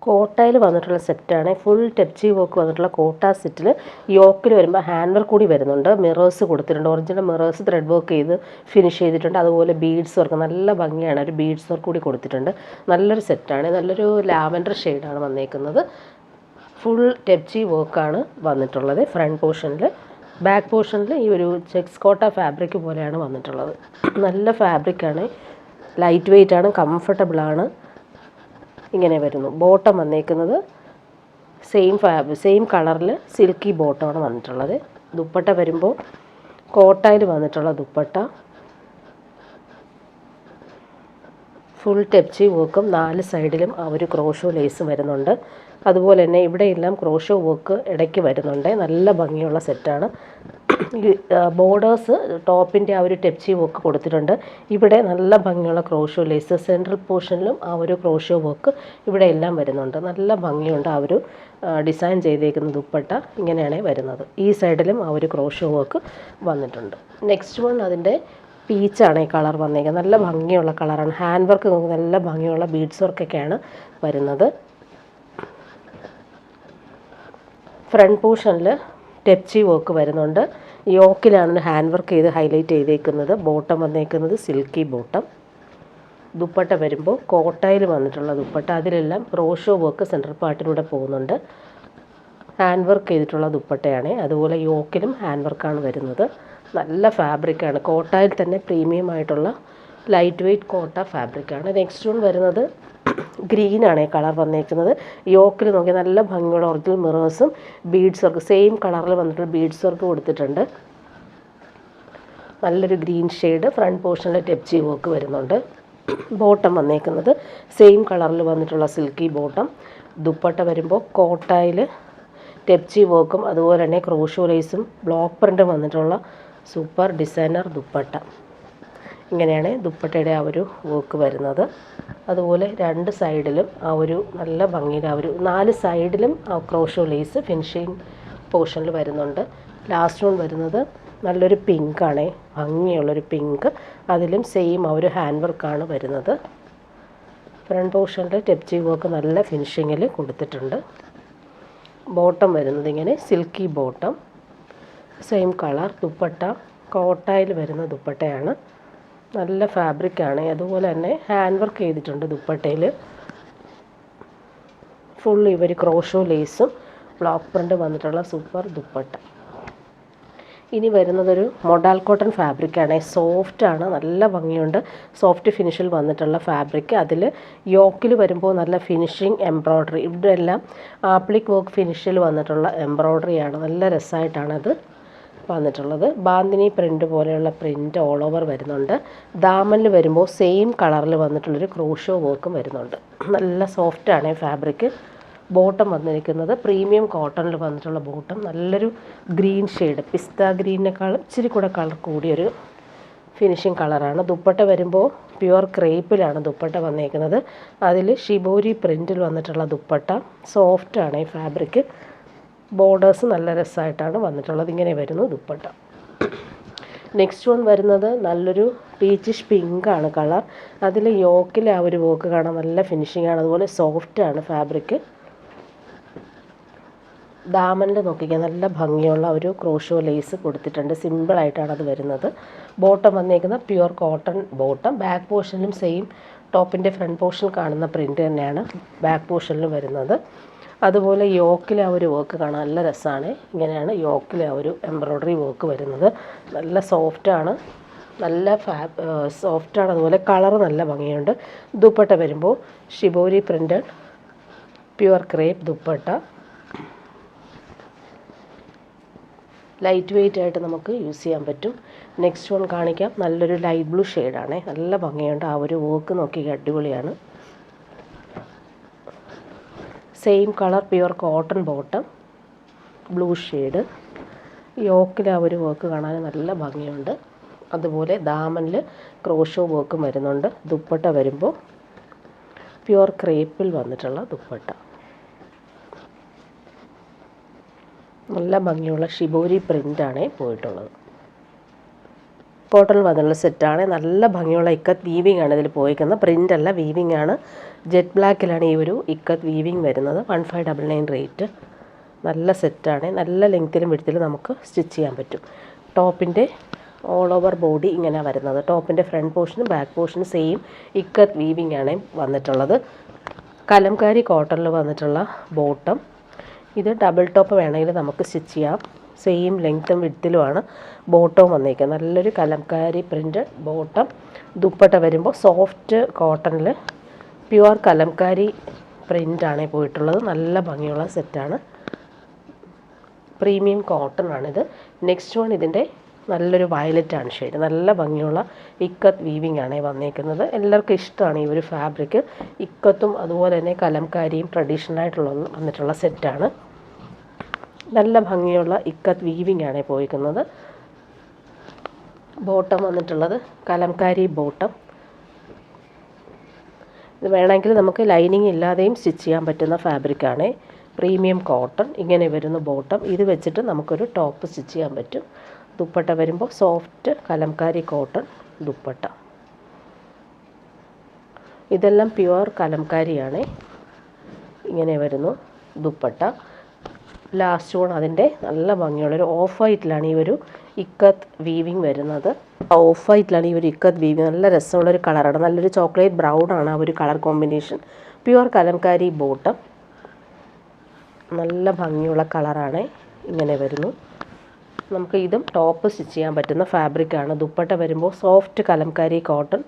കോട്ടയിൽ വന്നിട്ടുള്ള സെറ്റാണ്. ഫുൾ ടെപ്ചി വർക്ക് വന്നിട്ടുള്ള കോട്ട സെറ്റിൽ യോക്കിൽ വരുമ്പോൾ ഹാൻഡ് വർക്ക് കൂടി വരുന്നുണ്ട്. മിറേഴ്സ് കൊടുത്തിട്ടുണ്ട്. ഒറിജിനൽ മിറേഴ്സ് ത്രെഡ് വർക്ക് ചെയ്ത് ഫിനിഷ് ചെയ്തിട്ടുണ്ട്. അതുപോലെ ബീഡ്സ് വർക്ക് നല്ല ഭംഗിയാണ്. ഒരു ബീഡ്സ് വർക്ക് കൂടി കൊടുത്തിട്ടുണ്ട്. നല്ലൊരു സെറ്റാണ്. നല്ലൊരു ലാവൻഡർ ഷെയ്ഡാണ് വന്നേക്കുന്നത്. ഫുൾ ടെപ്ചി വർക്കാണ് വന്നിട്ടുള്ളത് ഫ്രണ്ട് പോർഷനിൽ. ബാക്ക് പോർഷനിൽ ഈ ഒരു ചെക്സ് കോട്ട ഫാബ്രിക് പോലെയാണ് വന്നിട്ടുള്ളത്. നല്ല ഫാബ്രിക്കാണ്. ലൈറ്റ് വെയ്റ്റ് ആണ്. കംഫർട്ടബിളാണ്. ഇങ്ങനെ വരുന്നു. ബോട്ടം വന്നേക്കുന്നത് സെയിം കളറിൽ സിൽക്കി ബോട്ടമാണ് വന്നിട്ടുള്ളത്. ദുപ്പട്ട വരുമ്പോൾ കോട്ടയിൽ വന്നിട്ടുള്ള ദുപ്പട്ട. ഫുൾ ടെപ്ചി വർക്കും 4 സൈഡിലും ആ ഒരു ക്രോഷോ ലേസും വരുന്നുണ്ട്. അതുപോലെ തന്നെ ഇവിടെയെല്ലാം ക്രോഷോ വർക്ക് ഇടയ്ക്ക് വരുന്നുണ്ട്. നല്ല ഭംഗിയുള്ള സെറ്റാണ്. ബോർഡേഴ്സ് ടോപ്പിൻ്റെ ആ ഒരു ടെപ്ചി വർക്ക് കൊടുത്തിട്ടുണ്ട്. ഇവിടെ നല്ല ഭംഗിയുള്ള ക്രോഷോ ലേസ് സെൻട്രൽ പോർഷനിലും ആ ഒരു ക്രോഷോ വർക്ക് ഇവിടെ എല്ലാം വരുന്നുണ്ട്. നല്ല ഭംഗിയുണ്ട്. ആ ഒരു ഡിസൈൻ ചെയ്തേക്കുന്ന ദുപ്പട്ട ഇങ്ങനെയാണ് വരുന്നത്. ഈ സൈഡിലും ആ ഒരു ക്രോഷോ വർക്ക് വന്നിട്ടുണ്ട്. നെക്സ്റ്റ് വൺ അതിൻ്റെ പീച്ചാണ് ഈ കളർ വന്നേക്കുന്നത്. നല്ല ഭംഗിയുള്ള കളറാണ്. ഹാൻഡ് വർക്ക് നോക്കി നല്ല ഭംഗിയുള്ള ബീഡ്സ് വർക്കൊക്കെയാണ് വരുന്നത്. ഫ്രണ്ട് പോർഷനിൽ ടെപ്ചി വർക്ക് വരുന്നുണ്ട്. യോക്കിലാണ് ഹാൻഡ് വർക്ക് ചെയ്ത് ഹൈലൈറ്റ് ചെയ്തേക്കുന്നത്. ബോട്ടം വന്നേക്കുന്നത് സിൽക്കി ബോട്ടം. ദുപ്പട്ട വരുമ്പോൾ കോട്ടയിൽ വന്നിട്ടുള്ള ദുപ്പട്ട. അതിലെല്ലാം ക്രോഷോ വർക്ക് സെൻട്രൽ പാർട്ടിലൂടെ പോകുന്നുണ്ട്. ഹാൻഡ് വർക്ക് ചെയ്തിട്ടുള്ള ദുപ്പട്ടയാണ്. അതുപോലെ യോക്കിലും ഹാൻഡ് വർക്കാണ് വരുന്നത്. നല്ല ഫാബ്രിക്കാണ്. കോട്ടയിൽ തന്നെ പ്രീമിയം ആയിട്ടുള്ള ലൈറ്റ് വെയ്റ്റ് കോട്ട ഫാബ്രിക്കാണ്. നെക്സ്റ്റ് വൺ വരുന്നത് ഗ്രീനാണ് ഈ കളർ വന്നേക്കുന്നത്. യോക്കിൽ നോക്കി നല്ല ഭംഗിയുള്ള ഒറിജിനൽ മിറേഴ്സും ബീഡ്സ് വർക്ക് സെയിം കളറിൽ വന്നിട്ടുള്ള ബീഡ്സ് വർക്ക് കൊടുത്തിട്ടുണ്ട്. നല്ലൊരു ഗ്രീൻ ഷെയ്ഡ്. ഫ്രണ്ട് പോർഷനിൽ ടെപ്ചി വർക്ക് വരുന്നുണ്ട്. ബോട്ടം വന്നേക്കുന്നത് സെയിം കളറിൽ വന്നിട്ടുള്ള സിൽക്കി ബോട്ടം. ദുപ്പട്ട വരുമ്പോൾ കോട്ടയിൽ ടെപ്ചി വർക്കും അതുപോലെ തന്നെ ക്രോഷോ ലേസും ബ്ലോക്ക് പ്രിൻ്റും വന്നിട്ടുള്ള സൂപ്പർ ഡിസൈനർ ദുപ്പട്ട. ഇങ്ങനെയാണ് ദുപ്പട്ടയുടെ ആ ഒരു വർക്ക് വരുന്നത്. അതുപോലെ 2 സൈഡിലും ആ ഒരു നല്ല ഭംഗിയിൽ ആ ഒരു 4 സൈഡിലും ആ ക്രോഷോ ലേസ് ഫിനിഷിങ് പോർഷനിൽ വരുന്നുണ്ട്. ലാസ്റ്റ് വൺ വരുന്നത് നല്ലൊരു പിങ്കാണ്. ഭംഗിയുള്ളൊരു പിങ്ക്. അതിലും സെയിം ആ ഒരു ഹാൻഡ് വർക്കാണ് വരുന്നത്. ഫ്രണ്ട് പോർഷനിൽ ടെപ്ചി വർക്ക് നല്ല ഫിനിഷിങ്ങിൽ കൊടുത്തിട്ടുണ്ട്. ബോട്ടം വരുന്നത് ഇങ്ങനെ silky bottom. Same colour dupatta. കോട്ടയിൽ വരുന്ന ദുപ്പട്ടയാണ്. നല്ല ഫാബ്രിക്കാണ്. അതുപോലെ തന്നെ ഹാൻഡ് വർക്ക് ചെയ്തിട്ടുണ്ട് ദുപ്പട്ടയിൽ. ഫുൾ ഇവർ ക്രോഷോ ലേസും ബ്ലോക്ക് പ്രിൻ്റ് വന്നിട്ടുള്ള സൂപ്പർ ദുപ്പട്ട. ഇനി വരുന്നതൊരു മൊഡാൽ കോട്ടൺ ഫാബ്രിക്കാണ്. സോഫ്റ്റാണ്. നല്ല ഭംഗിയുണ്ട്. സോഫ്റ്റ് ഫിനിഷിൽ വന്നിട്ടുള്ള ഫാബ്രിക്. അതിൽ യോക്കിൽ വരുമ്പോൾ നല്ല ഫിനിഷിങ് എംബ്രോയ്ഡറി. ഇവിടെ എല്ലാം ആപ്ലിക് വർക്ക് ഫിനിഷിൽ വന്നിട്ടുള്ള എംബ്രോയ്ഡറിയാണ്. നല്ല രസമായിട്ടാണത് വന്നിട്ടുള്ളത്. ബാന്തിനി പ്രിൻ്റ് പോലെയുള്ള പ്രിൻ്റ് ഓൾ ഓവർ വരുന്നുണ്ട്. ദാമനിൽ വരുമ്പോൾ സെയിം കളറിൽ വന്നിട്ടുള്ളൊരു ക്രോഷോ വർക്കും വരുന്നുണ്ട്. നല്ല സോഫ്റ്റാണ് ഫാബ്രിക്. ബോട്ടം വന്നിരിക്കുന്നത് പ്രീമിയം കോട്ടണിൽ വന്നിട്ടുള്ള ബോട്ടം. നല്ലൊരു ഗ്രീൻ ഷെയ്ഡ്. പിസ്ത ഗ്രീനിനേക്കാളും ഇച്ചിരി കൂടെ കളർ കൂടിയൊരു ഫിനിഷിങ് കളറാണ്. ദുപ്പട്ട വരുമ്പോൾ പ്യുവർ ക്രേപ്പിലാണ് ദുപ്പട്ട വന്നേക്കുന്നത്. അതിൽ ഷിബോരി പ്രിൻറ്റിൽ വന്നിട്ടുള്ള ദുപ്പട്ട. സോഫ്റ്റാണ് ഈ ഫാബ്രിക്. ബോർഡേഴ്സ് നല്ല രസമായിട്ടാണ് വന്നിട്ടുള്ളത്. ഇങ്ങനെ വരുന്നു ദുപ്പട്ട. നെക്സ്റ്റ് വൺ വരുന്നത് നല്ലൊരു പീച്ചിഷ് പിങ്കാണ് കളർ. അതിൽ യോക്കിൽ ആ ഒരു വർക്ക് കാണാൻ നല്ല ഫിനിഷിംഗാണ്. അതുപോലെ സോഫ്റ്റാണ് ഫാബ്രിക്. ദാമനിൽ നോക്കിക്കാൻ നല്ല ഭംഗിയുള്ള ഒരു ക്രോഷോ ലേസ് കൊടുത്തിട്ടുണ്ട്. സിമ്പിളായിട്ടാണ് അത് വരുന്നത്. ബോട്ടം വന്നേക്കുന്ന പ്യുവർ കോട്ടൺ ബോട്ടം. ബാക്ക് പോർഷനിലും സെയിം ടോപ്പിൻ്റെ ഫ്രണ്ട് പോർഷൻ കാണുന്ന പ്രിൻ്റ് തന്നെയാണ് ബാക്ക് പോർഷനിലും വരുന്നത്. അതുപോലെ യോക്കിൽ ആ ഒരു വർക്ക് കാണാൻ നല്ല രസമാണ്. ഇങ്ങനെയാണ് യോക്കിൽ ആ ഒരു എംബ്രോയ്ഡറി വർക്ക് വരുന്നത്. നല്ല സോഫ്റ്റാണ്. നല്ല സോഫ്റ്റാണ്. അതുപോലെ കളർ നല്ല ഭംഗിയുണ്ട്. ദുപ്പട്ട വരുമ്പോൾ shibori printed pure crepe dupatta. Light weight ആയിട്ട് നമുക്ക് യൂസ് ചെയ്യാൻ പറ്റും. നെക്സ്റ്റ് വൺ കാണിക്കാം. നല്ലൊരു ലൈറ്റ് ബ്ലൂ ഷെയ്ഡാണ്. നല്ല ഭംഗിയുണ്ട്. ആ ഒരു വർക്ക് നോക്കി അടിപൊളിയാണ്. Same colour pure cotton bottom. Blue shade. യോക്കിൽ ആ ഒരു വർക്ക് കാണാൻ നല്ല ഭംഗിയുണ്ട്. അതുപോലെ ദാമനിൽ ക്രോഷോ വർക്കും വരുന്നുണ്ട്. ദുപ്പട്ട വരുമ്പോൾ പ്യുവർ ക്രേപ്പിൽ വന്നിട്ടുള്ള ദുപ്പട്ട. നല്ല ഭംഗിയുള്ള ഷിബോരി പ്രിൻ്റാണ് പോയിട്ടുള്ളത്. കോട്ടണിൽ വന്നുള്ള സെറ്റാണ്. നല്ല ഭംഗിയുള്ള ഇക്കത്ത് വീവിംഗ് ആണ് ഇതിൽ പോയിരിക്കുന്നത്. പ്രിൻ്റ് അല്ല, വീവിംഗ് ആണ്. ജെറ്റ് ബ്ലാക്കിലാണ് ഈ ഒരു ഇക്കത്ത് വീവിംഗ് വരുന്നത്. 1599 റേറ്റ്. നല്ല സെറ്റാണ്. നല്ല ലെങ്ത്തിലും വിഡ്ത്തിലും നമുക്ക് സ്റ്റിച്ച് ചെയ്യാൻ പറ്റും. ടോപ്പിൻ്റെ ഓൾ ഓവർ ബോഡി ഇങ്ങനെ വരുന്നത്. ടോപ്പിൻ്റെ ഫ്രണ്ട് പോർഷനും ബാക്ക് പോർഷനും സെയിം ഇക്കത്ത് വീവിംഗ് ആണ് വന്നിട്ടുള്ളത്. കലംകാരി കോട്ടണിൽ വന്നിട്ടുള്ള ബോട്ടം. ഇത് ഡബിൾ ടോപ്പ് വേണമെങ്കിൽ നമുക്ക് സ്റ്റിച്ച് ചെയ്യാം. സെയിം ലെങ്ത്തും വിഡ്ത്തിലുമാണ് ബോട്ടവും വന്നിരിക്കുന്നത്. നല്ലൊരു കലംകാരി പ്രിൻ്റഡ് ബോട്ടം. ദുപ്പട്ട വരുമ്പോൾ സോഫ്റ്റ് കോട്ടണിൽ പ്യുവർ കലംകാരി പ്രിൻ്റാണ് പോയിട്ടുള്ളത്. നല്ല ഭംഗിയുള്ള സെറ്റാണ്. പ്രീമിയം കോട്ടൺ ആണിത്. നെക്സ്റ്റ് വൺ ഇതിൻ്റെ നല്ലൊരു വയലറ്റാണ് ഷെയ്ഡ്. നല്ല ഭംഗിയുള്ള ഇക്കത്ത് വീവിംഗ് ആണ് വന്നിരിക്കുന്നത്. എല്ലാവർക്കും ഇഷ്ടമാണ് ഈ ഒരു ഫാബ്രിക്. ഇക്കത്തും അതുപോലെ തന്നെ കലംകാരിയും ട്രഡീഷണൽ ആയിട്ടുള്ള വന്നിട്ടുള്ള സെറ്റാണ്. നല്ല ഭംഗിയുള്ള ഇക്കത്ത് വീവിംഗ് ആണ് പോയിരിക്കുന്നത്. ബോട്ടം വന്നിട്ടുള്ളത് കലംകാരി ബോട്ടം. ഇത് വേണമെങ്കിൽ നമുക്ക് ലൈനിങ് ഇല്ലാതെയും സ്റ്റിച്ച് ചെയ്യാൻ പറ്റുന്ന ഫാബ്രിക്കാണ്. Premium cotton. ഇങ്ങനെ വരുന്ന ബോട്ടം. ഇത് വെച്ചിട്ട് നമുക്കൊരു ടോപ്പ് സ്റ്റിച്ച് ചെയ്യാൻ പറ്റും. ദുപ്പട്ട വരുമ്പോൾ സോഫ്റ്റ് കലംകാരി കോട്ടൺ ദുപ്പട്ട. ഇതെല്ലാം പ്യുവർ കലംകാരിയാണ്. ഇങ്ങനെ വരുന്നു ദുപ്പട്ട. ലാസ്റ്റ് വൺ അതിൻ്റെ നല്ല ഭംഗിയുള്ളൊരു ഓഫ് വൈറ്റിലാണ് ഈ ഒരു ഇക്കത്ത് വീവിങ് വരുന്നത്. ഓഫ് വൈറ്റിലാണ് ഈ ഒരു ഇക്കത്ത് വീവിങ്. നല്ല രസമുള്ളൊരു കളറാണ്. നല്ലൊരു ചോക്ലേറ്റ് ബ്രൗൺ ആണ് ആ ഒരു colour combination. Pure Kalamkari bottom. നല്ല ഭംഗിയുള്ള കളറാണ്. ഇങ്ങനെ വരുന്നു. നമുക്ക് ഇതും ടോപ്പ് സ്റ്റിച്ച് ചെയ്യാൻ പറ്റുന്ന ഫാബ്രിക്കാണ്. ദുപ്പട്ട വരുമ്പോൾ സോഫ്റ്റ് കലംകാരി കോട്ടൺ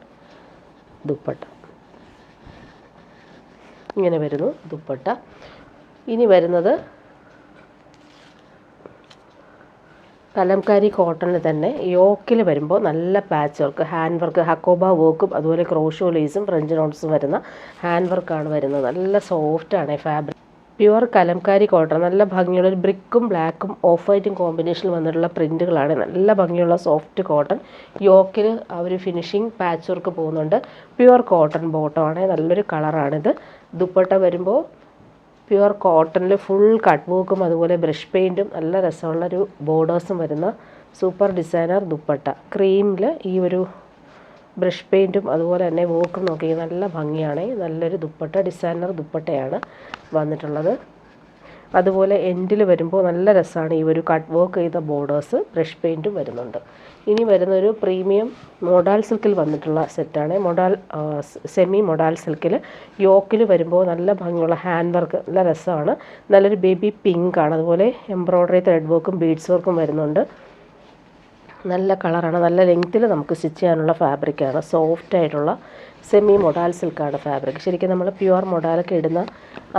ദുപ്പട്ട. ഇങ്ങനെ വരുന്നു ദുപ്പട്ട. ഇനി വരുന്നത് കലംകാരി കോട്ടണിൽ തന്നെ യോക്കിൽ വരുമ്പോൾ നല്ല patch work, hand work, hakoba വർക്കും അതുപോലെ ക്രോഷോ ലേസും ഫ്രഞ്ച് നോട്ട്സും വരുന്ന ഹാൻഡ് വർക്കാണ് വരുന്നത്. നല്ല സോഫ്റ്റാണ് ഫാബ്രിക്. Pure Kalamkari cotton. നല്ല ഭംഗിയുള്ള ഒരു ബ്രിക്കും ബ്ലാക്കും ഓഫ് വൈറ്റും കോമ്പിനേഷനിൽ വന്നിട്ടുള്ള പ്രിൻറ്റുകളാണ്. നല്ല ഭംഗിയുള്ള സോഫ്റ്റ് കോട്ടൺ. യോക്കിൽ ആ ഒരു ഫിനിഷിങ് പാച്ച് വർക്ക് പോകുന്നുണ്ട്. പ്യുവർ കോട്ടൺ ബോട്ടമാണ്. നല്ലൊരു കളറാണിത്. ദുപ്പട്ട വരുമ്പോൾ പ്യുവർ കോട്ടണിൽ ഫുൾ കട്ട് വർക്കും അതുപോലെ ബ്രഷ് പെയിൻറ്റും നല്ല രസമുള്ളൊരു ബോർഡേഴ്സും വരുന്ന സൂപ്പർ ഡിസൈനർ ദുപ്പട്ട. ക്രീമിൽ ഈ ഒരു ബ്രഷ് പെയിൻറ്റും അതുപോലെ തന്നെ വർക്കും നോക്കി നല്ല ഭംഗിയാണ്. നല്ലൊരു ദുപ്പട്ട. ഡിസൈനർ ദുപ്പട്ടയാണ് വന്നിട്ടുള്ളത്. അതുപോലെ എൻഡിൽ വരുമ്പോൾ നല്ല രസമാണ് ഈ ഒരു കട്ട് വർക്ക് ചെയ്ത ബോർഡേഴ്സ്. ബ്രഷ് പെയിൻറ്റും വരുന്നുണ്ട്. ഇനി വരുന്നൊരു പ്രീമിയം മൊഡാൽ സിൽക്കിൽ വന്നിട്ടുള്ള സെറ്റാണ്. സെമി മൊഡാൽ സിൽക്കിൽ യോക്കിൽ വരുമ്പോൾ നല്ല ഭംഗിയുള്ള ഹാൻഡ് വർക്ക്. നല്ല രസമാണ്. നല്ലൊരു ബേബി പിങ്ക് ആണ്. അതുപോലെ എംബ്രോയ്ഡറി ത്രെഡ് വർക്കും ബീഡ്സ് വർക്കും വരുന്നുണ്ട്. നല്ല കളറാണ്. നല്ല ലെങ്ത്തിൽ നമുക്ക് സ്റ്റിച്ച് ചെയ്യാനുള്ള ഫാബ്രിക്കാണ്. സോഫ്റ്റ് ആയിട്ടുള്ള സെമി മൊഡാൽ സിൽക്കാണ് ഫാബ്രിക്. ശരിക്കും നമ്മൾ പ്യുവർ മൊഡാലൊക്കെ ഇടുന്ന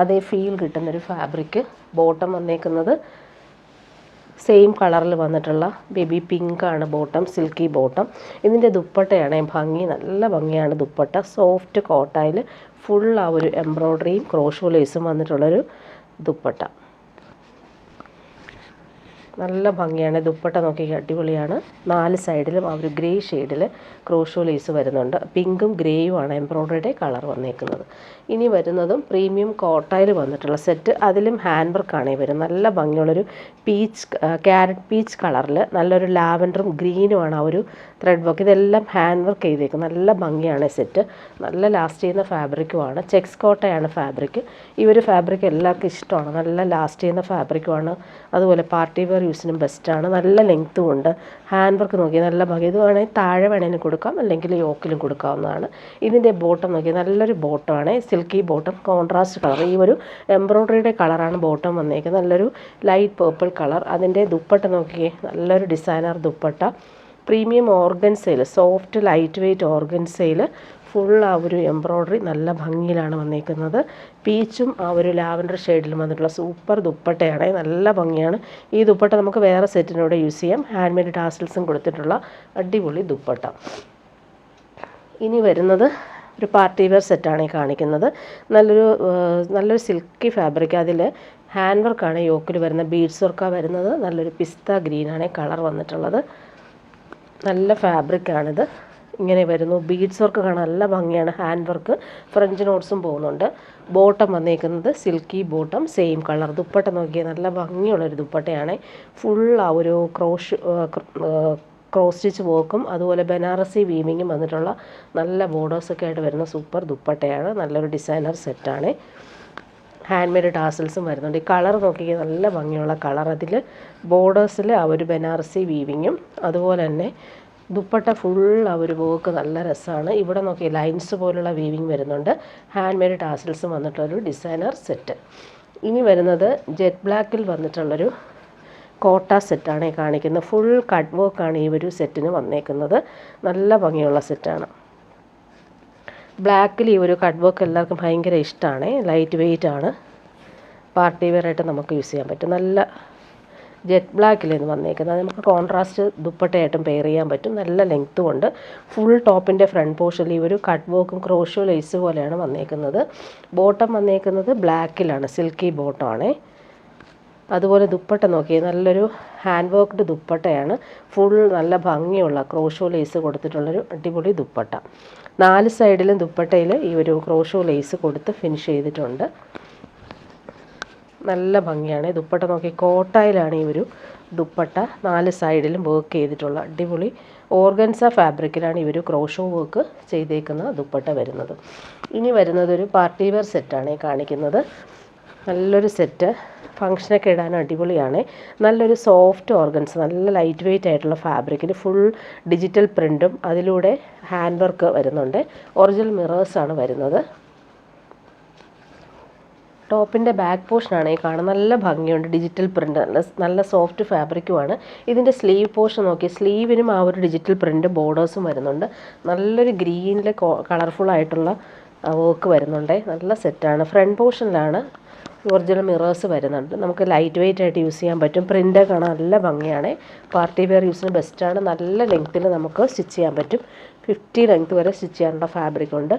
അതേ ഫീൽ കിട്ടുന്നൊരു ഫാബ്രിക്. ബോട്ടം വന്നേക്കുന്നത് സെയിം കളറിൽ വന്നിട്ടുള്ള ബേബി പിങ്ക് ആണ് ബോട്ടം. Silky bottom. ഇതിൻ്റെ ദുപ്പട്ടയാണ് ഭംഗി. നല്ല ഭംഗിയാണ് ദുപ്പട്ട. സോഫ്റ്റ് കോട്ടായിൽ ഫുൾ ആ ഒരു എംബ്രോയ്ഡറിയും ക്രോഷോ ലേസും വന്നിട്ടുള്ളൊരു ദുപ്പട്ട. നല്ല ഭംഗിയാണ് ദുപ്പട്ട. നോക്കി അടിപൊളിയാണ്. 4 സൈഡിലും ആ ഒരു ഗ്രേ ഷെയ്ഡിൽ ക്രോഷോ ലേസ് വരുന്നുണ്ട്. പിങ്കും ഗ്രേയുമാണ് എംബ്രോയ്ഡറിയുടെ കളർ വന്നേക്കുന്നത്. ഇനി വരുന്നതും പ്രീമിയം കോട്ടയിൽ വന്നിട്ടുള്ള സെറ്റ്. അതിലും ഹാൻഡ് വർക്കാണ് വരുന്നത്. നല്ല ഭംഗിയുള്ളൊരു പീച്ച് ക്യാരറ്റ് പീച്ച് കളറിൽ നല്ലൊരു ലാവൻഡറും ഗ്രീനുമാണ് ആ ഒരു ത്രെഡ് വർക്ക്. ഇതെല്ലാം ഹാൻഡ് വർക്ക് ചെയ്തേക്കും. നല്ല ഭംഗിയാണ് സെറ്റ്. നല്ല ലാസ്റ്റ് ചെയ്യുന്ന ഫാബ്രിക്കുമാണ്. ചെക്സ് കോട്ടയാണ് ഫാബ്രിക്. ഈ ഒരു ഫാബ്രിക് എല്ലാവർക്കും ഇഷ്ടമാണ്. നല്ല ലാസ്റ്റ് ചെയ്യുന്ന ഫാബ്രിക്കുമാണ്. അതുപോലെ പാർട്ടി വെയർ യൂസിനും ബെസ്റ്റാണ്. നല്ല ലെങ്ത്തും ഉണ്ട്. ഹാൻഡ് വർക്ക് നോക്കി നല്ല ഭംഗി. ഇത് വേണമെങ്കിൽ താഴെ വേണമെങ്കിലും കൊടുക്കാം, അല്ലെങ്കിൽ യോക്കിലും കൊടുക്കാവുന്നതാണ്. ഇതിൻ്റെ ബോട്ടം നോക്കി നല്ലൊരു ബോട്ടമാണ്. Silky bottom. Contrast colour. ഈ ഒരു എംബ്രോയ്ഡറിയുടെ കളറാണ് ബോട്ടം വന്നേക്കുന്നത്. നല്ലൊരു ലൈറ്റ് പേർപ്പിൾ കളർ. അതിൻ്റെ ദുപ്പട്ട നോക്കിയേ. നല്ലൊരു ഡിസൈനർ ദുപ്പട്ട. പ്രീമിയം ഓർഗൻസയിൽ സോഫ്റ്റ് ലൈറ്റ് വെയ്റ്റ് ഓർഗൻസയിൽ ഫുൾ ആ ഒരു എംബ്രോയ്ഡറി നല്ല ഭംഗിയിലാണ് വന്നേക്കുന്നത്. പീച്ചും ആ ഒരു ലാവൻഡർ ഷെയ്ഡിലും വന്നിട്ടുള്ള സൂപ്പർ ദുപ്പട്ടയാണ്. നല്ല ഭംഗിയാണ്. ഈ ദുപ്പട്ട നമുക്ക് വേറെ സെറ്റിനോട് യൂസ് ചെയ്യാം. ഹാൻഡ് മെയ്ഡ് ടാസൽസും കൊടുത്തിട്ടുള്ള അടിപൊളി ദുപ്പട്ട. ഇനി വരുന്നത് ഒരു പാർട്ടി വെയർ സെറ്റാണ് ഈ കാണിക്കുന്നത്. നല്ലൊരു സിൽക്കി ഫാബ്രിക്. അതിൽ ഹാൻഡ് വർക്കാണ് യോക്കിൽ വരുന്നത്. ബീഡ്സ് വർക്കാണ് വരുന്നത്. നല്ലൊരു പിസ്ത ഗ്രീനാണ് കളർ വന്നിട്ടുള്ളത്. നല്ല ഫാബ്രിക്കാണിത്. ഇങ്ങനെ വരുന്നു. ബീഡ്സ് വർക്ക് കാണാൻ നല്ല ഭംഗിയാണ്. ഹാൻഡ് വർക്ക് ഫ്രഞ്ച് നോട്ട്സും പോകുന്നുണ്ട്. ബോട്ടം വന്നേക്കുന്നത് silky bottom. Same colour. Dupatta നോക്കിയാൽ നല്ല ഭംഗിയുള്ളൊരു ദുപ്പട്ടയാണ്. ഫുൾ ആ ഒരു ക്രോസ് സ്റ്റിച്ച് വർക്കും അതുപോലെ ബനാറസി വീവിങ്ങും വന്നിട്ടുള്ള നല്ല ബോർഡേഴ്സൊക്കെ ആയിട്ട് വരുന്ന സൂപ്പർ ദുപ്പട്ടയാണ്. നല്ലൊരു ഡിസൈനർ സെറ്റാണ്. ഹാൻഡ് മെയ്ഡ് ടാസൽസും വരുന്നുണ്ട്. ഈ കളർ നോക്കിയാൽ നല്ല ഭംഗിയുള്ള കളർ. അതിൽ ബോർഡേഴ്സിൽ ആ ഒരു ബനാറസി വീവിങ്ങും അതുപോലെ തന്നെ ദുപ്പട്ട ഫുൾ ആ ഒരു വർക്ക് നല്ല രസമാണ്. ഇവിടെ നോക്കി ലൈൻസ് പോലുള്ള വീവിങ് വരുന്നുണ്ട്. ഹാൻഡ് മെയ്ഡ് ടാസൽസും വന്നിട്ടുള്ളൊരു ഡിസൈനർ സെറ്റ്. ഇനി വരുന്നത് ജെറ്റ് ബ്ലാക്കിൽ വന്നിട്ടുള്ളൊരു കോട്ട സെറ്റാണ് കാണിക്കുന്നത്. ഫുൾ കട്ട് വർക്കാണ് ഈ ഒരു സെറ്റിന് വന്നേക്കുന്നത്. നല്ല ഭംഗിയുള്ള സെറ്റാണ്. ബ്ലാക്കിൽ ഈ ഒരു കട്ട് വർക്ക് എല്ലാവർക്കും ഭയങ്കര ഇഷ്ടമാണ്. ലൈറ്റ് വെയ്റ്റ് ആണ്. പാർട്ടി വെയർ ആയിട്ട് നമുക്ക് യൂസ് ചെയ്യാൻ പറ്റും. നല്ല ജെറ്റ് ബ്ലാക്കിലാണ് വന്നേക്കുന്നത്. നമുക്ക് കോൺട്രാസ്റ്റ് ദുപ്പട്ടയായിട്ടും പെയർ ചെയ്യാൻ പറ്റും. നല്ല ലെങ്ത്തും ഉണ്ട്. ഫുൾ ടോപ്പിൻ്റെ ഫ്രണ്ട് പോർഷനിൽ ഈ ഒരു കട്ട് വർക്കും ക്രോഷോ ലേസ് പോലെയാണ് വന്നേക്കുന്നത്. ബോട്ടം വന്നേക്കുന്നത് ബ്ലാക്കിലാണ്. സിൽക്കി ബോട്ടമാണ്. അതുപോലെ ദുപ്പട്ട നോക്കിയാൽ നല്ലൊരു ഹാൻഡ് വർക്ക്ഡ് ദുപ്പട്ടയാണ്. ഫുൾ നല്ല ഭംഗിയുള്ള ക്രോഷോ ലേസ് കൊടുത്തിട്ടുള്ളൊരു അടിപൊളി ദുപ്പട്ട. 4 സൈഡിലും ദുപ്പട്ടയിൽ ഈ ഒരു ക്രോഷോ ലേസ് കൊടുത്ത് ഫിനിഷ് ചെയ്തിട്ടുണ്ട്. നല്ല ഭംഗിയാണ്. ദുപ്പട്ട നോക്കി കോട്ടയിലാണ് ഈ ഒരു ദുപ്പട്ട 4 സൈഡിലും വർക്ക് ചെയ്തിട്ടുള്ള അടിപൊളി ഓർഗൻസ ഫാബ്രിക്കിലാണ് ഈ ഒരു ക്രോഷോ വർക്ക് ചെയ്തേക്കുന്ന ദുപ്പട്ട വരുന്നത്. ഇനി വരുന്നത് ഒരു പാർട്ടി വെയർ സെറ്റാണ് കാണിക്കുന്നത്. നല്ലൊരു സെറ്റ്. ഫങ്ഷനൊക്കെ ഇടാൻ അടിപൊളിയാണ്. നല്ലൊരു സോഫ്റ്റ് ഓർഗൻസ്, നല്ല ലൈറ്റ് വെയ്റ്റ് ആയിട്ടുള്ള ഫാബ്രിക്കിൽ ഫുൾ ഡിജിറ്റൽ പ്രിൻറ്റും അതിലൂടെ ഹാൻഡ് വർക്ക് വരുന്നുണ്ട്. ഒറിജിനൽ മിറേഴ്സാണ് വരുന്നത്. ടോപ്പിൻ്റെ ബാക്ക് പോർഷനാണ് ഈ കാണുന്നത്. നല്ല ഭംഗിയുണ്ട്. ഡിജിറ്റൽ പ്രിൻ്റ്, നല്ല സോഫ്റ്റ് ഫാബ്രിക്കുമാണ്. ഇതിൻ്റെ സ്ലീവ് പോർഷൻ നോക്കി, സ്ലീവിനും ആ ഒരു ഡിജിറ്റൽ പ്രിൻ്റ് ബോർഡേഴ്സും വരുന്നുണ്ട്. നല്ലൊരു ഗ്രീനിൽ കളർഫുള്ളായിട്ടുള്ള വർക്ക് വരുന്നുണ്ട്. നല്ല സെറ്റാണ്. ഫ്രണ്ട് പോർഷനിലാണ് ഒറിജിനൽ മിറേഴ്സ് വരുന്നുണ്ട്. നമുക്ക് ലൈറ്റ് വെയ്റ്റ് ആയിട്ട് യൂസ് ചെയ്യാൻ പറ്റും. പ്രിൻ്റ് കാണാൻ നല്ല ഭംഗിയാണ്. പാർട്ടി വെയർ യൂസിന് ബെസ്റ്റാണ്. നല്ല ലെങ്ത്തിൽ നമുക്ക് സ്റ്റിച്ച് ചെയ്യാൻ പറ്റും. 50 ലെങ്ത്ത് വരെ സ്റ്റിച്ച് ചെയ്യാനുള്ള ഫാബ്രിക് ഉണ്ട്.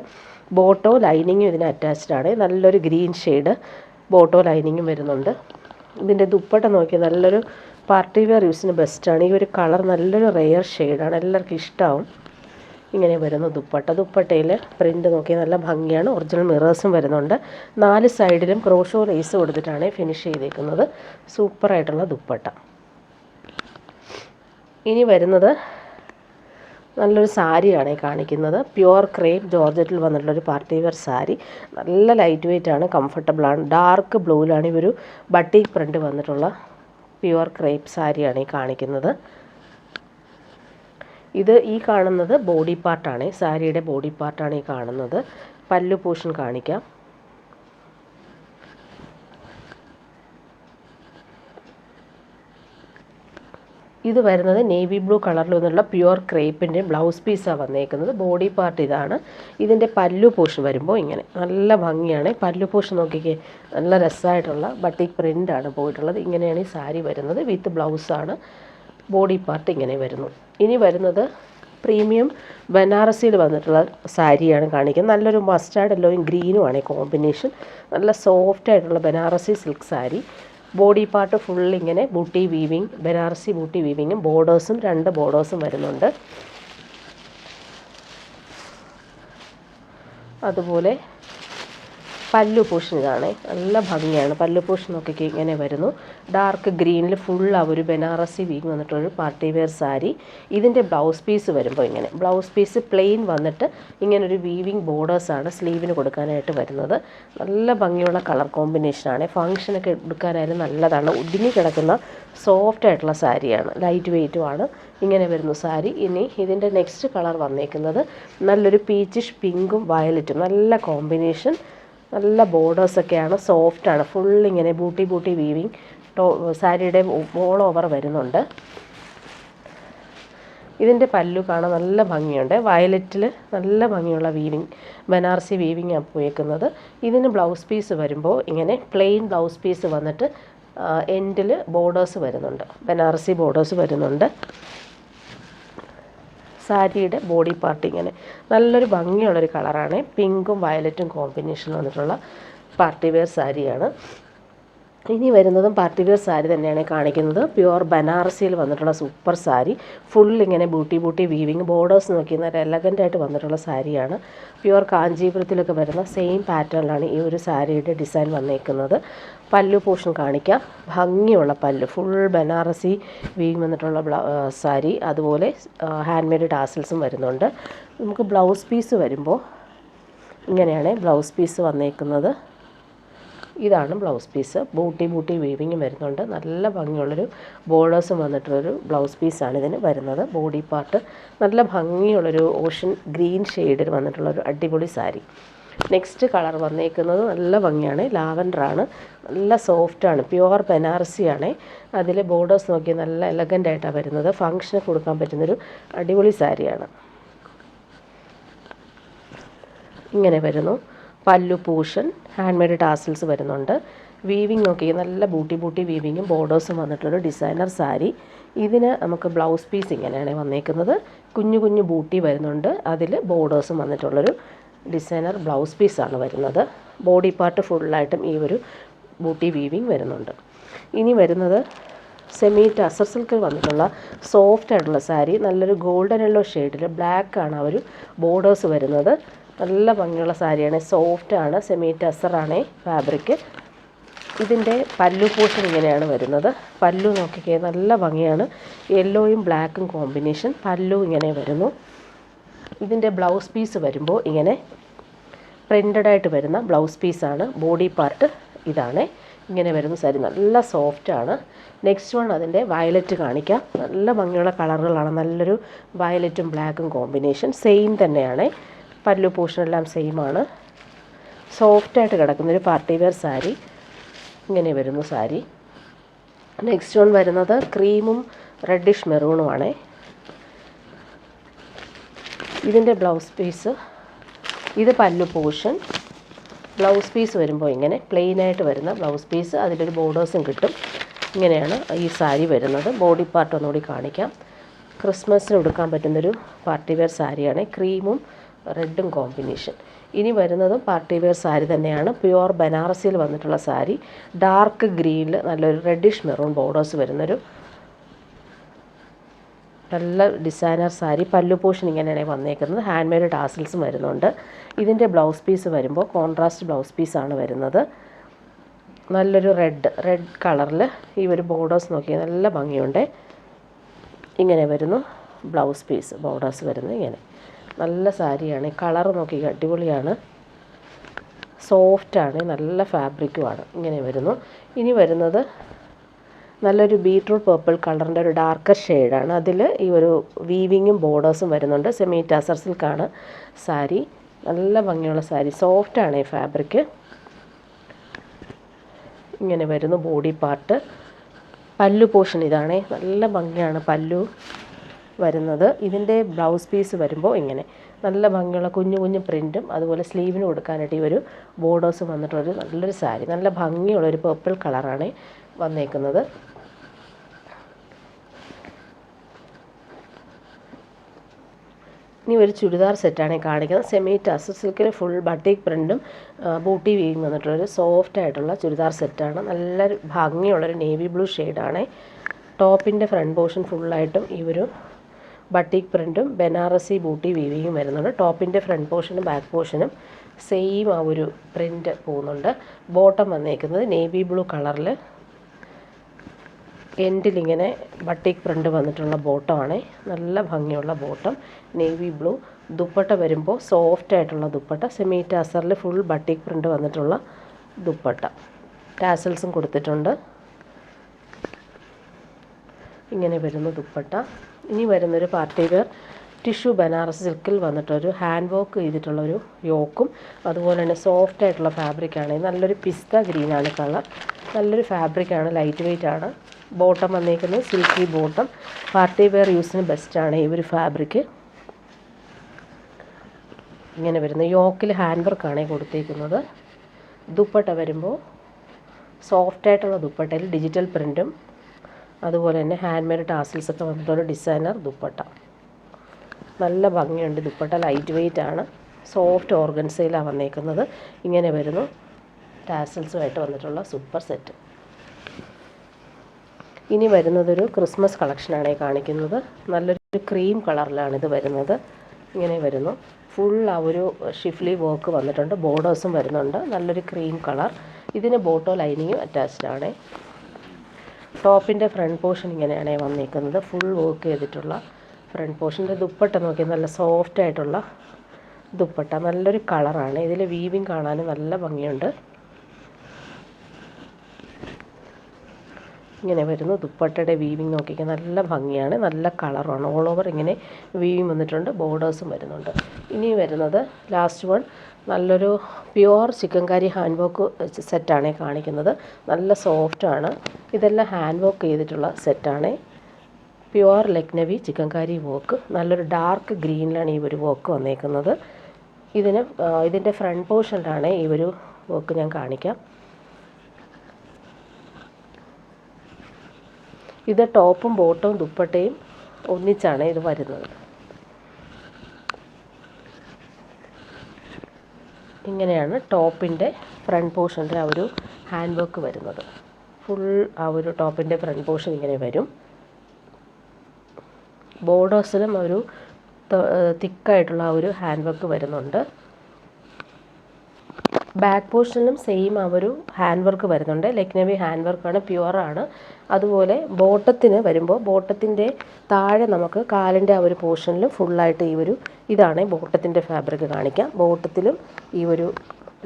ബോട്ടോ ലൈനിങ്ങും ഇതിന് അറ്റാച്ച്ഡ് ആണ്. നല്ലൊരു ഗ്രീൻ ഷെയ്ഡ് ബോട്ടോ ലൈനിങ്ങും വരുന്നുണ്ട്. ഇതിൻ്റെ ദുപ്പട്ട നോക്കി നല്ലൊരു പാർട്ടി വെയർ യൂസിന് ബെസ്റ്റാണ്. ഈ ഒരു കളർ നല്ലൊരു റെയർ ഷെയ്ഡാണ്. എല്ലാവർക്കും ഇഷ്ടമാവും. ഇങ്ങനെ വരുന്നു ദുപ്പട്ട. ദുപ്പട്ടയിൽ പ്രിൻ്റ് നോക്കി നല്ല ഭംഗിയാണ്. ഒറിജിനൽ മിറേഴ്സും വരുന്നുണ്ട്. 4 സൈഡിലും ക്രോഷോ ലേസ് കൊടുത്തിട്ടാണ് ഫിനിഷ് ചെയ്തേക്കുന്നത്. സൂപ്പറായിട്ടുള്ള ദുപ്പട്ട. ഇനി വരുന്നത് നല്ലൊരു സാരിയാണ് കാണിക്കുന്നത്. പ്യുവർ ക്രേപ്പ് ജോർജറ്റിൽ വന്നിട്ടുള്ളൊരു പാർട്ടി വെയർ സാരി. നല്ല ലൈറ്റ് വെയ്റ്റ് ആണ്, കംഫർട്ടബിളാണ്. ഡാർക്ക് ബ്ലൂവിലാണ് ഈ ഒരു ബട്ടീക് പ്രിൻ്റ് വന്നിട്ടുള്ള പ്യുവർ ക്രേപ്പ് സാരിയാണ് കാണിക്കുന്നത്. ഇത് ഈ കാണുന്നത് ബോഡി പാർട്ടാണ്. സാരിയുടെ ബോഡി പാർട്ടാണ് ഈ കാണുന്നത്. പല്ലു പോർഷൻ കാണിക്കാം. ഇത് വരുന്നത് നേവി ബ്ലൂ കളറിൽ വന്നുള്ള പ്യുവർ ക്രേപ്പിൻ്റെ ബ്ലൗസ് പീസാണ് വന്നേക്കുന്നത്. ബോഡി പാർട്ട് ഇതാണ്. ഇതിൻ്റെ പല്ലു പോർഷൻ വരുമ്പോൾ ഇങ്ങനെ നല്ല ഭംഗിയാണ്. പല്ലു പോർഷൻ നോക്കിക്കേ, നല്ല രസമായിട്ടുള്ള ബട്ടിക് പ്രിൻ്റാണ് പോയിട്ടുള്ളത്. ഇങ്ങനെയാണ് ഈ സാരി വരുന്നത്. വിത്ത് ബ്ലൗസാണ്. ബോഡി പാർട്ട് ഇങ്ങനെ വരുന്നു. ഇനി വരുന്നത് പ്രീമിയം ബനാറസിയിൽ വന്നിട്ടുള്ള സാരിയാണ് കാണിക്കുന്നത്. നല്ലൊരു മസ്റ്റാർഡ് യെല്ലോയും ഗ്രീനുമാണ് ഈ കോമ്പിനേഷൻ. നല്ല സോഫ്റ്റ് ആയിട്ടുള്ള Banarasi silk sari. Body part full ഇങ്ങനെ ബൂട്ടി വീവിങ്, ബനാറസി ബൂട്ടി വീവിങ്ങും ബോർഡേഴ്സും 2 ബോർഡേഴ്സും വരുന്നുണ്ട്. അതുപോലെ പല്ലു പോർഷൻ ഇതാണ്. നല്ല ഭംഗിയാണ്. പല്ലു പോർഷൻ നോക്കിക്കേ, ഇങ്ങനെ വരുന്നു. ഡാർക്ക് ഗ്രീനിൽ ഫുൾ ആ ഒരു ബനാറസി വീവ് വന്നിട്ടൊരു പാർട്ടി വെയർ സാരി. ഇതിൻ്റെ ബ്ലൗസ് പീസ് വരുമ്പോൾ ഇങ്ങനെ, ബ്ലൗസ് പീസ് പ്ലെയിൻ വന്നിട്ട് ഇങ്ങനൊരു വീവിങ് ബോർഡേഴ്സാണ് സ്ലീവിന് കൊടുക്കാനായിട്ട് വരുന്നത്. നല്ല ഭംഗിയുള്ള കളർ കോമ്പിനേഷനാണ്. ഫങ്ഷനൊക്കെ എടുക്കാനായാലും നല്ലതാണ്. ഒതുങ്ങി കിടക്കുന്ന സോഫ്റ്റ് ആയിട്ടുള്ള സാരിയാണ്. ലൈറ്റ് വെയ്റ്റുമാണ്. ഇങ്ങനെ വരുന്നു സാരി. ഇനി ഇതിൻ്റെ നെക്സ്റ്റ് കളർ വന്നേക്കുന്നത് നല്ലൊരു പീച്ചിഷ് പിങ്കും വയലറ്റും. നല്ല കോമ്പിനേഷൻ. നല്ല ബോർഡേഴ്സൊക്കെയാണ്. സോഫ്റ്റാണ്. ഫുൾ ഇങ്ങനെ ബൂട്ടി വീവിങ് സാരിയുടെ ഓൾ ഓവർ വരുന്നുണ്ട്. ഇതിൻ്റെ പല്ലു കാണാൻ നല്ല ഭംഗിയുണ്ട്. വയലറ്റിൽ നല്ല ഭംഗിയുള്ള വീവിങ്, ബനാറസി വീവിങ് ആണ് പോയേക്കുന്നത്. ഇതിന് ബ്ലൗസ് പീസ് വരുമ്പോൾ ഇങ്ങനെ പ്ലെയിൻ ബ്ലൗസ് പീസ് വന്നിട്ട് എൻഡിൽ ബോർഡേഴ്സ് വരുന്നുണ്ട്. ബനാറസി ബോർഡേഴ്സ് വരുന്നുണ്ട്. സാരിയുടെ ബോഡി പാർട്ട് ഇങ്ങനെ നല്ലൊരു ഭംഗിയുള്ളൊരു കളറാണ്. പിങ്കും വയലറ്റും കോമ്പിനേഷൻ വന്നിട്ടുള്ള പാർട്ടി വെയർ സാരിയാണ്. ഇനി വരുന്നതും പാർട്ടി വെയർ സാരി തന്നെയാണ് കാണിക്കുന്നത്. പ്യുവർ ബനാറസിയിൽ വന്നിട്ടുള്ള സൂപ്പർ സാരി. ഫുൾ ഇങ്ങനെ ബൂട്ടി വീവിങ് ബോർഡേഴ്സ് നോക്കി നല്ല എലഗൻ്റായിട്ട് വന്നിട്ടുള്ള സാരിയാണ്. പ്യുവർ കാഞ്ചീപുരത്തിലൊക്കെ വരുന്ന സെയിം പാറ്റേണിലാണ് ഈ ഒരു സാരിയുടെ ഡിസൈൻ വന്നേക്കുന്നത്. പല്ലു പോർഷൻ കാണിക്കാം. ഭംഗിയുള്ള പല്ലു, ഫുൾ ബനാറസി വീവിങ് വന്നിട്ടുള്ള സാരി. അതുപോലെ ഹാൻഡ് മെയ്ഡ് ടാസൽസും വരുന്നുണ്ട്. നമുക്ക് ബ്ലൗസ് പീസ് വരുമ്പോൾ ഇങ്ങനെയാണ് ബ്ലൗസ് പീസ് വന്നേക്കുന്നത്. ഇതാണ് ബ്ലൗസ് പീസ്. ബൂട്ടി വീവിങ് വരുന്നുണ്ട്. നല്ല ഭംഗിയുള്ളൊരു ബോർഡേഴ്സും വന്നിട്ടുള്ളൊരു ബ്ലൗസ് പീസാണ് ഇതിന് വരുന്നത്. ബോഡി പാർട്ട് നല്ല ഭംഗിയുള്ളൊരു ഓഷൻ ഗ്രീൻ ഷെയ്ഡിൽ വന്നിട്ടുള്ളൊരു അടിപൊളി സാരി. നെക്സ്റ്റ് കളർ വന്നേക്കുന്നത് നല്ല ഭംഗിയാണ്. ലാവൻഡറാണ്. നല്ല സോഫ്റ്റാണ്. പ്യുവർ ബനാറസിയാണ്. അതിൽ ബോർഡേഴ്സ് നോക്കി നല്ല എലഗൻ്റായിട്ടാണ് വരുന്നത്. ഫങ്ഷന് കൊടുക്കാൻ പറ്റുന്നൊരു അടിപൊളി സാരിയാണ്. ഇങ്ങനെ വരുന്നു. പല്ലു പോർഷൻ ഹാൻഡ് മെയ്ഡ് ടാസൽസ് വരുന്നുണ്ട്. വീവിങ് നോക്കി നല്ല ബൂട്ടി വീവിങ്ങും ബോർഡേഴ്സും വന്നിട്ടുള്ളൊരു ഡിസൈനർ സാരി. ഇതിന് നമുക്ക് ബ്ലൗസ് പീസ് ഇങ്ങനെയാണ് വന്നേക്കുന്നത്. കുഞ്ഞു ബൂട്ടി വരുന്നുണ്ട്. അതിൽ ബോർഡേഴ്സും വന്നിട്ടുള്ളൊരു ഡിസൈനർ ബ്ലൗസ് പീസാണ് വരുന്നത്. ബോഡി പാർട്ട് ഫുള്ളായിട്ടും ഈ ഒരു ബൂട്ടി വീവിങ് വരുന്നുണ്ട്. ഇനി വരുന്നത് സെമി ടസർ സിൽക്കിൽ വന്നിട്ടുള്ള സോഫ്റ്റ് ആയിട്ടുള്ള സാരി. നല്ലൊരു ഗോൾഡൻ യെല്ലോ ഷെയ്ഡിൽ ബ്ലാക്കാണ് ആ ഒരു ബോർഡേഴ്സ് വരുന്നത്. നല്ല ഭംഗിയുള്ള സാരിയാണ്. സോഫ്റ്റാണ്. സെമി ടസറാണ് ഫാബ്രിക്. ഇതിൻ്റെ പല്ലു പോർഷൻ ഇങ്ങനെയാണ് വരുന്നത്. പല്ലു നോക്കിക്കേ നല്ല ഭംഗിയാണ്. യെല്ലോയും ബ്ലാക്കും കോമ്പിനേഷൻ പല്ലു ഇങ്ങനെ വരുന്നു. ഇതിൻ്റെ ബ്ലൗസ് പീസ് വരുമ്പോൾ ഇങ്ങനെ പ്രിൻ്റഡായിട്ട് വരുന്ന ബ്ലൗസ് പീസാണ്. ബോഡി പാർട്ട് ഇതാണ്. ഇങ്ങനെ വരുന്ന സാരി നല്ല സോഫ്റ്റാണ്. നെക്സ്റ്റ് വൺ അതിൻ്റെ വയലറ്റ് കാണിക്കാം. നല്ല ഭംഗിയുള്ള കളറുകളാണ്. നല്ലൊരു വയലറ്റും ബ്ലാക്കും കോമ്പിനേഷൻ. സെയിം തന്നെയാണ്. പല്ലു പോർഷനെല്ലാം സെയിമാണ്. സോഫ്റ്റായിട്ട് കിടക്കുന്നൊരു പാർട്ടി വെയർ സാരി. ഇങ്ങനെ വരുന്നു സാരി. നെക്സ്റ്റ് വൺ വരുന്നത് ക്രീമും റെഡിഷ് മെറൂണുമാണ്. ഇതിൻ്റെ ബ്ലൗസ് പീസ് ഇത് പല്ലു പോർഷൻ. ബ്ലൗസ് പീസ് വരുമ്പോൾ ഇങ്ങനെ പ്ലെയിനായിട്ട് വരുന്ന ബ്ലൗസ് പീസ്. അതിലൊരു ബോർഡേഴ്സും കിട്ടും. ഇങ്ങനെയാണ് ഈ സാരി വരുന്നത്. ബോഡി പാർട്ട് ഒന്നുകൂടി കാണിക്കാം. ക്രിസ്മസിന് ഉടുക്കാൻ പറ്റുന്നൊരു പാർട്ടി വെയർ സാരിയാണ്. ക്രീമും റെഡും കോമ്പിനേഷൻ. ഇനി വരുന്നതും പാർട്ടി വെയർ സാരി തന്നെയാണ്. പ്യുവർ ബനാറസിയിൽ വന്നിട്ടുള്ള സാരി. ഡാർക്ക് ഗ്രീനിൽ നല്ലൊരു റെഡിഷ് മെറൂൺ ബോർഡേഴ്സ് വരുന്നൊരു നല്ല ഡിസൈനർ സാരി. പല്ലു പോർഷൻ ഇങ്ങനെയാണ് വന്നേക്കുന്നത്. ഹാൻഡ് മെയ്ഡ് ടാസൽസും വരുന്നുണ്ട്. ഇതിൻ്റെ ബ്ലൗസ് പീസ് വരുമ്പോൾ കോൺട്രാസ്റ്റ് ബ്ലൗസ് പീസാണ് വരുന്നത്. നല്ലൊരു റെഡ് കളറിൽ ഈ ഒരു ബോർഡേഴ്സ് നോക്കി നല്ല ഭംഗിയുണ്ട്. ഇങ്ങനെ വരുന്നു ബ്ലൗസ് പീസ്. ബോർഡേഴ്സ് വരുന്നത് ഇങ്ങനെ നല്ല സാരിയാണ്. കളർ നോക്കി അടിപൊളിയാണ്. സോഫ്റ്റാണ്. നല്ല ഫാബ്രിക്കുമാണ്. ഇങ്ങനെ വരുന്നു. ഇനി വരുന്നത് നല്ലൊരു ബീട്രൂട്ട് പർപ്പിൾ കളറിൻ്റെ ഒരു ഡാർക്കർ ഷെയ്ഡാണ്. അതിൽ ഈ ഒരു വീവിങ്ങും ബോർഡേഴ്സും വരുന്നുണ്ട്. സെമി ടസർ സിൽക്കാണ് സാരി. നല്ല ഭംഗിയുള്ള സാരി. സോഫ്റ്റാണ് ഈ ഫാബ്രിക്. ഇങ്ങനെ വരുന്നു ബോഡി പാർട്ട്. പല്ലു പോർഷൻ ഇതാണ്. നല്ല ഭംഗിയാണ് പല്ലു വരുന്നത്. ഇതിൻ്റെ ബ്ലൗസ് പീസ് വരുമ്പോൾ ഇങ്ങനെ നല്ല ഭംഗിയുള്ള കുഞ്ഞു പ്രിൻറ്റും അതുപോലെ സ്ലീവിന് കൊടുക്കാനായിട്ട് ഈ ഒരു ബോർഡേഴ്സും വന്നിട്ടുള്ളൊരു നല്ലൊരു സാരി. നല്ല ഭംഗിയുള്ളൊരു പർപ്പിൾ കളറാണ് വന്നേക്കുന്നത്. ഇനി ഒരു ചുരിദാർ സെറ്റാണ് കാണിക്കുന്നത്. സെമി ടസർ സിൽക്കിൽ ഫുൾ ബട്ടിക് പ്രിൻറ്റും ബൂട്ടി വീവിങ് വന്നിട്ടുള്ളൊരു സോഫ്റ്റ് ആയിട്ടുള്ള ചുരിദാർ സെറ്റാണ്. നല്ലൊരു ഭംഗിയുള്ളൊരു നേവി ബ്ലൂ ഷെയ്ഡാണ്. ടോപ്പിൻ്റെ ഫ്രണ്ട് പോർഷൻ ഫുള്ളായിട്ടും ഈ ഒരു ബട്ടിക് പ്രിൻറ്റും ബനാറസി ബൂട്ടി വീവിങ്ങും വരുന്നുണ്ട്. ടോപ്പിൻ്റെ ഫ്രണ്ട് പോർഷനും ബാക്ക് പോർഷനും സെയിം ആ ഒരു പ്രിൻറ്റ് പോകുന്നുണ്ട്. ബോട്ടം വന്നേക്കുന്നത് നേവി ബ്ലൂ കളറിൽ എൻഡിലിങ്ങനെ ബട്ടിക് പ്രിൻ്റ് വന്നിട്ടുള്ള ബോട്ടമാണ്. നല്ല ഭംഗിയുള്ള ബോട്ടം നേവി ബ്ലൂ. ദുപ്പട്ട വരുമ്പോൾ സോഫ്റ്റ് ആയിട്ടുള്ള ദുപ്പട്ട. സെമി ടാസറിൽ ഫുൾ ബട്ടിക് പ്രിൻ്റ് വന്നിട്ടുള്ള ദുപ്പട്ട. ടാസൽസും കൊടുത്തിട്ടുണ്ട്. ഇങ്ങനെ വരുന്ന ദുപ്പട്ട. ഇനി വരുന്നൊരു പാർട്ടി വെയർ ടിഷ്യൂ ബനാറസ് സിൽക്കിൽ വന്നിട്ടൊരു ഹാൻഡ് വർക്ക് ചെയ്തിട്ടുള്ളൊരു യോക്കും അതുപോലെ തന്നെ സോഫ്റ്റ് ആയിട്ടുള്ള ഫാബ്രിക്കാണ്. നല്ലൊരു പിസ്ത ഗ്രീനാണ് കളർ. നല്ലൊരു ഫാബ്രിക്കാണ്. ലൈറ്റ് വെയ്റ്റ് ആണ്. ബോട്ടം വന്നേക്കുന്നത് സിൽക്കി ബോട്ടം. പാർട്ടി വെയർ യൂസിന് ബെസ്റ്റാണ് ഈ ഒരു ഫാബ്രിക്. ഇങ്ങനെ വരുന്ന യോക്കിൽ ഹാൻഡ് വർക്കാണ് കൊടുത്തേക്കുന്നത്. ദുപ്പട്ട വരുമ്പോൾ സോഫ്റ്റായിട്ടുള്ള ദുപ്പട്ടയിൽ ഡിജിറ്റൽ പ്രിൻറ്റും അതുപോലെ തന്നെ ഹാൻഡ് മെയ്ഡ് ടാസിൽസൊക്കെ വന്നിട്ടുള്ള ഡിസൈനർ ദുപ്പട്ട. നല്ല ഭംഗിയുണ്ട് ദുപ്പട്ട. ലൈറ്റ് വെയ്റ്റ് ആണ്. സോഫ്റ്റ് ഓർഗൻസയിലാണ് വന്നേക്കുന്നത്. ഇങ്ങനെ വരുന്നു ടാസൽസുമായിട്ട് വന്നിട്ടുള്ള സൂപ്പർ സെറ്റ്. ഇനി വരുന്നതൊരു ക്രിസ്മസ് കളക്ഷനാണ് ഈ കാണിക്കുന്നത്. നല്ലൊരു ക്രീം കളറിലാണ് ഇത് വരുന്നത്. ഇങ്ങനെ വരുന്നു. ഫുൾ ആ ഒരു ഷിഫ്ലി വർക്ക് വന്നിട്ടുണ്ട്. ബോർഡേഴ്സും വരുന്നുണ്ട്. നല്ലൊരു ക്രീം കളർ. ഇതിന് ബോട്ടോ ലൈനിങ്ങും അറ്റാച്ച്ഡ് ആണ്. ടോപ്പിൻ്റെ ഫ്രണ്ട് പോർഷൻ ഇങ്ങനെയാണ് വന്നിരിക്കുന്നത്. ഫുൾ വർക്ക് ചെയ്തിട്ടുള്ള ഫ്രണ്ട് പോർഷൻ്റെ ദുപ്പട്ട നോക്കി നല്ല സോഫ്റ്റ് ആയിട്ടുള്ള ദുപ്പട്ട. നല്ലൊരു കളറാണ്. ഇതിൽ വീവിങ് കാണാനും നല്ല ഭംഗിയുണ്ട്. ഇങ്ങനെ വരുന്നു. ദുപ്പട്ടയുടെ വീവിങ് നോക്കിക്കാൻ നല്ല ഭംഗിയാണ്. നല്ല കളറാണ്. ഓൾ ഓവർ ഇങ്ങനെ വീവിങ് വന്നിട്ടുണ്ട്. ബോർഡേഴ്സും വരുന്നുണ്ട്. ഇനി വരുന്നത് ലാസ്റ്റ് വൺ നല്ലൊരു പ്യുവർ ചിക്കൻകാരി ഹാൻഡ് വർക്ക് സെറ്റാണ് കാണിക്കുന്നത്. നല്ല സോഫ്റ്റാണ്. ഇതെല്ലാം ഹാൻഡ് വർക്ക് ചെയ്തിട്ടുള്ള സെറ്റാണ്. Pure Lucknowi chikankari work. നല്ലൊരു ഡാർക്ക് ഗ്രീനിലാണ് ഈ ഒരു വർക്ക് വന്നേക്കുന്നത്. ഇതിൻ്റെ ഫ്രണ്ട് പോർഷനിലാണ് ഈ ഒരു വർക്ക് ഞാൻ കാണിക്കാം. ഇത് ടോപ്പും ബോട്ടവും ദുപ്പട്ടയും ഒന്നിച്ചാണ് ഇത് വരുന്നത്. ഇങ്ങനെയാണ് ടോപ്പിൻ്റെ ഫ്രണ്ട് പോർഷൻ്റെ ആ ഒരു ഹാൻഡ് വർക്ക് വരുന്നത്. ഫുൾ ആ ഒരു ടോപ്പിൻ്റെ ഫ്രണ്ട് പോർഷൻ ഇങ്ങനെ വരും. ബോർഡേഴ്സിലും ഒരു തിക്കായിട്ടുള്ള ആ ഒരു ഹാൻഡ് വർക്ക് വരുന്നുണ്ട്. ബാക്ക് പോർഷനിലും സെയിം ആ ഒരു ഹാൻഡ് വർക്ക് വരുന്നുണ്ട്. ലക്നവി ഹാൻഡ് വർക്കാണ്, പ്യുവറാണ്. അതുപോലെ ബോട്ടത്തിന് വരുമ്പോൾ ബോട്ടത്തിൻ്റെ താഴെ നമുക്ക് കാലിൻ്റെ ആ ഒരു പോർഷനിലും ഫുള്ളായിട്ട് ഇതാണ് ബോട്ടത്തിൻ്റെ ഫാബ്രിക് കാണിക്കാം. ബോട്ടത്തിലും ഈ ഒരു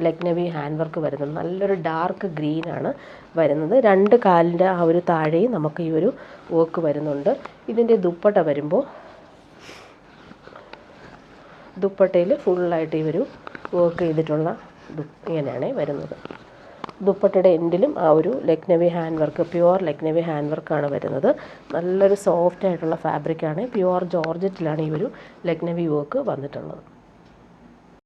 ലക്നവി ഹാൻഡ് വർക്ക് വരുന്നത്. നല്ലൊരു ഡാർക്ക് ഗ്രീനാണ് വരുന്നത്. രണ്ട് കാലിൻ്റെ ആ ഒരു താഴെയും നമുക്ക് ഈ ഒരു വർക്ക് വരുന്നുണ്ട്. ഇതിൻ്റെ ദുപ്പട്ട വരുമ്പോൾ ദുപ്പട്ടയിൽ ഫുള്ളായിട്ട് ഈ ഒരു വർക്ക് ചെയ്തിട്ടുള്ള ഇങ്ങനെയാണ് വരുന്നത്. ദുപ്പട്ടയുടെ എൻഡിലും ആ ഒരു Lucknowi hand work, pure Lucknowi hand വർക്കാണ് വരുന്നത്. നല്ലൊരു സോഫ്റ്റ് ആയിട്ടുള്ള ഫാബ്രിക്കാണ്. പ്യുവർ ജോർജറ്റിലാണ് ഈ ഒരു ലക്നവി വർക്ക് വന്നിട്ടുള്ളത്.